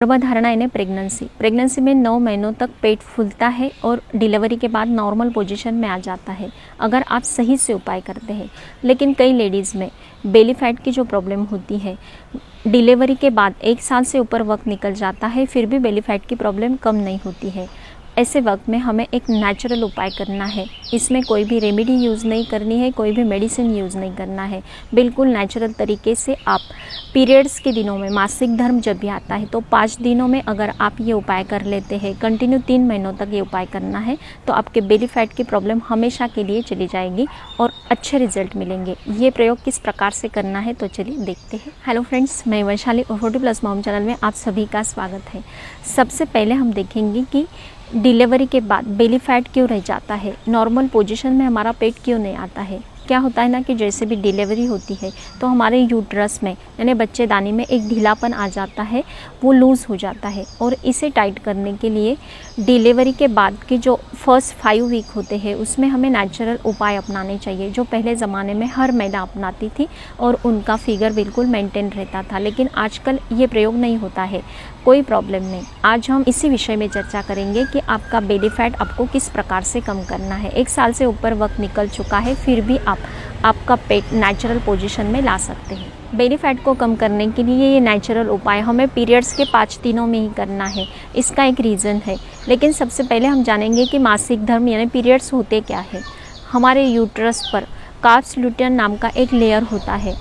गर्भधारणा यानी प्रेगनेंसी में 9 महीनों तक पेट फूलता है और डिलीवरी के बाद नॉर्मल पोजीशन में आ जाता है अगर आप सही से उपाय करते हैं। लेकिन कई लेडीज़ में बेली फैट की जो प्रॉब्लम होती है, डिलीवरी के बाद 1 साल से ऊपर वक्त निकल जाता है, फिर भी बेली फैट की प्रॉब्लम कम नहीं होती है। ऐसे वक्त में हमें एक नेचुरल उपाय करना है। इसमें कोई भी रेमेडी यूज़ नहीं करनी है, कोई भी मेडिसिन यूज़ नहीं करना है। बिल्कुल नेचुरल तरीके से आप पीरियड्स के दिनों में, मासिक धर्म जब भी आता है तो 5 दिनों में अगर आप ये उपाय कर लेते हैं, कंटिन्यू 3 महीनों तक ये उपाय करना है, तो आपके बेली फैट की प्रॉब्लम हमेशा के लिए चली जाएगी और अच्छे रिजल्ट मिलेंगे। ये प्रयोग किस प्रकार से करना है तो चलिए देखते हैं। हेलो फ्रेंड्स, मैं वैशाली और 40+ मॉम चैनल में आप सभी का स्वागत है। सबसे पहले हम देखेंगे कि डिलीवरी के बाद बेली फैट क्यों रह जाता है, नॉर्मल पोजीशन में हमारा पेट क्यों नहीं आता है। क्या होता है ना कि जैसे भी डिलीवरी होती है तो हमारे यूट्रस में यानी बच्चेदानी में एक ढीलापन आ जाता है, वो लूज़ हो जाता है। और इसे टाइट करने के लिए डिलीवरी के बाद के जो फर्स्ट 5 वीक होते हैं उसमें हमें नेचुरल उपाय अपनाने चाहिए, जो पहले ज़माने में हर महिला अपनाती थी और उनका फिगर बिल्कुल मेंटेन रहता था। लेकिन आजकल ये प्रयोग नहीं होता है, कोई प्रॉब्लम नहीं। आज हम इसी विषय में चर्चा करेंगे कि आपका बेली फैट आपको किस प्रकार से कम करना है। 1 साल से ऊपर वक्त निकल चुका है, फिर भी आपका पेट नेचुरल पोजीशन में ला सकते हैं। बेली फैट को कम करने के लिए ये नेचुरल उपाय हमें पीरियड्स के 5 दिनों में ही करना है। इसका एक रीज़न है, लेकिन सबसे पहले हम जानेंगे कि मासिक धर्म यानी पीरियड्स होते क्या है। हमारे यूट्रस पर कार्ब्स ल्यूटेन नाम का एक लेयर होता है।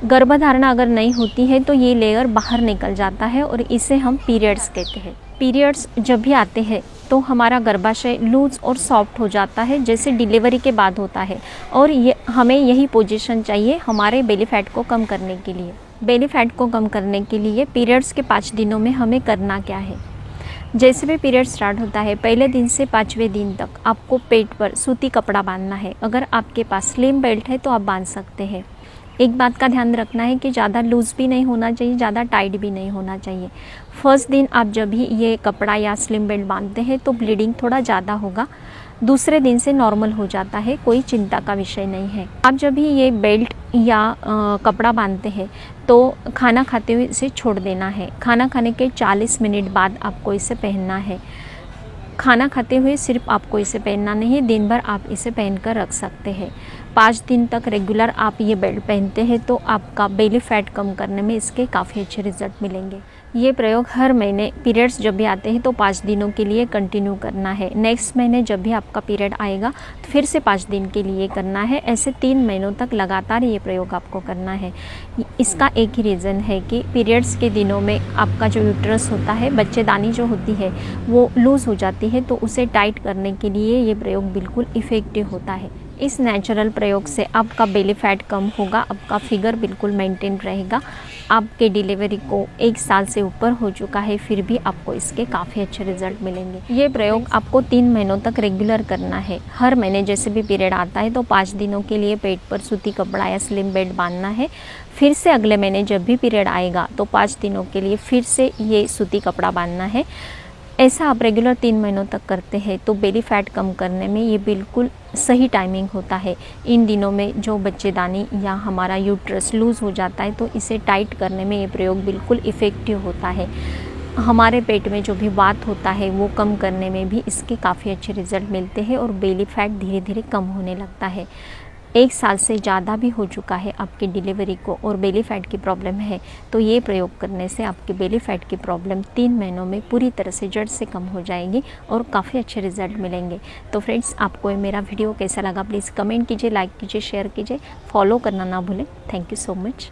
गर्भधारणा अगर नहीं होती है तो ये लेयर बाहर निकल जाता है और इसे हम पीरियड्स कहते हैं। पीरियड्स जब भी आते हैं तो हमारा गर्भाशय लूज और सॉफ्ट हो जाता है, जैसे डिलीवरी के बाद होता है। और हमें यही पोजीशन चाहिए हमारे बेली फैट को कम करने के लिए। बेली फैट को कम करने के लिए पीरियड्स के 5 दिनों में हमें करना क्या है। जैसे भी पीरियड स्टार्ट होता है, पहले दिन से 5वें दिन तक आपको पेट पर सूती कपड़ा बांधना है। अगर आपके पास स्लिम बेल्ट है तो आप बांध सकते हैं। एक बात का ध्यान रखना है कि ज़्यादा लूज़ भी नहीं होना चाहिए, ज़्यादा टाइट भी नहीं होना चाहिए। फर्स्ट दिन आप जब भी ये कपड़ा या स्लिम बेल्ट बांधते हैं तो ब्लीडिंग थोड़ा ज़्यादा होगा, दूसरे दिन से नॉर्मल हो जाता है, कोई चिंता का विषय नहीं है। आप जब भी ये बेल्ट या कपड़ा बांधते हैं तो खाना खाते हुए इसे छोड़ देना है। खाना खाने के 40 मिनट बाद आपको इसे पहनना है। खाना खाते हुए सिर्फ आपको इसे पहनना नहीं, दिन भर आप इसे पहन कर रख सकते हैं। 5 दिन तक रेगुलर आप ये बेल्ट पहनते हैं तो आपका बेली फैट कम करने में इसके काफ़ी अच्छे रिजल्ट मिलेंगे। ये प्रयोग हर महीने पीरियड्स जब भी आते हैं तो 5 दिनों के लिए कंटिन्यू करना है। नेक्स्ट महीने जब भी आपका पीरियड आएगा तो फिर से 5 दिन के लिए करना है। ऐसे 3 महीनों तक लगातार ये प्रयोग आपको करना है। इसका एक ही रीज़न है कि पीरियड्स के दिनों में आपका जो यूट्रस होता है, बच्चेदानी जो होती है वो लूज़ हो जाती है, तो उसे टाइट करने के लिए ये प्रयोग बिल्कुल इफ़ेक्टिव होता है। इस नेचुरल प्रयोग से आपका बेली फैट कम होगा, आपका फिगर बिल्कुल मेंटेन रहेगा। आपके डिलीवरी को 1 साल से ऊपर हो चुका है, फिर भी आपको इसके काफ़ी अच्छे रिजल्ट मिलेंगे। ये प्रयोग आपको 3 महीनों तक रेगुलर करना है। हर महीने जैसे भी पीरियड आता है तो 5 दिनों के लिए पेट पर सूती कपड़ा या स्लिम बेल्ट बांधना है। फिर से अगले महीने जब भी पीरियड आएगा तो 5 दिनों के लिए फिर से ये सूती कपड़ा बांधना है। ऐसा आप रेगुलर 3 महीनों तक करते हैं तो बेली फैट कम करने में ये बिल्कुल सही टाइमिंग होता है। इन दिनों में जो बच्चेदानी या हमारा यूट्रस लूज़ हो जाता है तो इसे टाइट करने में ये प्रयोग बिल्कुल इफ़ेक्टिव होता है। हमारे पेट में जो भी वात होता है वो कम करने में भी इसके काफ़ी अच्छे रिजल्ट मिलते हैं और बेली फैट धीरे धीरे कम होने लगता है। 1 साल से ज़्यादा भी हो चुका है आपकी डिलीवरी को और बेली फैट की प्रॉब्लम है तो ये प्रयोग करने से आपकी बेली फैट की प्रॉब्लम 3 महीनों में पूरी तरह से जड़ से कम हो जाएगी और काफ़ी अच्छे रिजल्ट मिलेंगे। तो फ्रेंड्स, आपको ये मेरा वीडियो कैसा लगा प्लीज़ कमेंट कीजिए, लाइक कीजिए, शेयर कीजिए, फॉलो करना ना भूलें। Thank you so much.